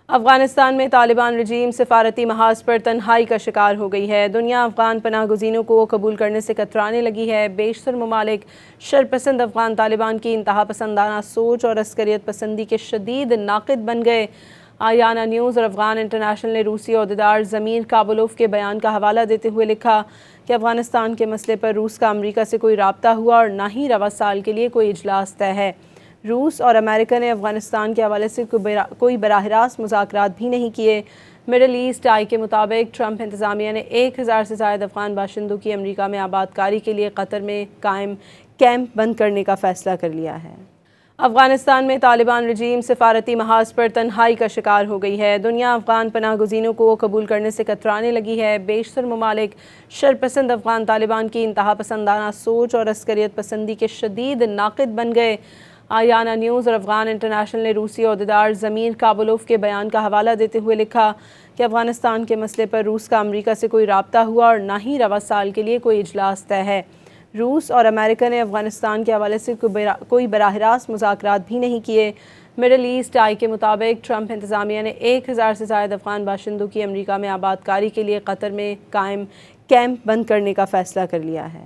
افغانستان میں طالبان رجیم سفارتی محاذ پر تنہائی کا شکار ہو گئی ہے۔ دنیا افغان پناہ گزینوں کو قبول کرنے سے کترانے لگی ہے۔ بیشتر ممالک شرپسند افغان طالبان کی انتہا پسندانہ سوچ اور عسکریت پسندی کے شدید ناقد بن گئے۔ آریانہ نیوز اور افغان انٹرنیشنل نے روسی عہدیدار ضمیر کابلوف کے بیان کا حوالہ دیتے ہوئے لکھا کہ افغانستان کے مسئلے پر روس کا امریکہ سے کوئی رابطہ ہوا اور نہ ہی رواں سال کے لیے کوئی اجلاس طے ہے۔ روس اور امریکہ نے افغانستان کے حوالے سے کوئی براہ راست مذاکرات بھی نہیں کیے۔ مڈل ایسٹ آئی کے مطابق ٹرمپ انتظامیہ نے 1000 سے زائد افغان باشندوں کی امریکہ میں آباد کاری کے لیے قطر میں قائم کیمپ بند کرنے کا فیصلہ کر لیا ہے۔ افغانستان میں طالبان رجیم سفارتی محاذ پر تنہائی کا شکار ہو گئی ہے۔ دنیا افغان پناہ گزینوں کو قبول کرنے سے کترانے لگی ہے۔ بیشتر ممالک شرپسند افغان طالبان کی انتہا پسندانہ سوچ اور عسکریت پسندی کے شدید ناقد بن گئے۔ آریانہ نیوز اور افغان انٹرنیشنل نے روسی عہدیدار ضمیر کابلوف کے بیان کا حوالہ دیتے ہوئے لکھا کہ افغانستان کے مسئلے پر روس کا امریکہ سے کوئی رابطہ ہوا اور نہ ہی رواں سال کے لیے کوئی اجلاس طے ہے۔ روس اور امریکہ نے افغانستان کے حوالے سے کوئی براہ راست مذاکرات بھی نہیں کیے۔ مڈل ایسٹ آئی کے مطابق ٹرمپ انتظامیہ نے 1000 سے زائد افغان باشندوں کی امریکہ میں آباد کاری کے لیے قطر میں قائم کیمپ بند کرنے کا فیصلہ کر لیا ہے۔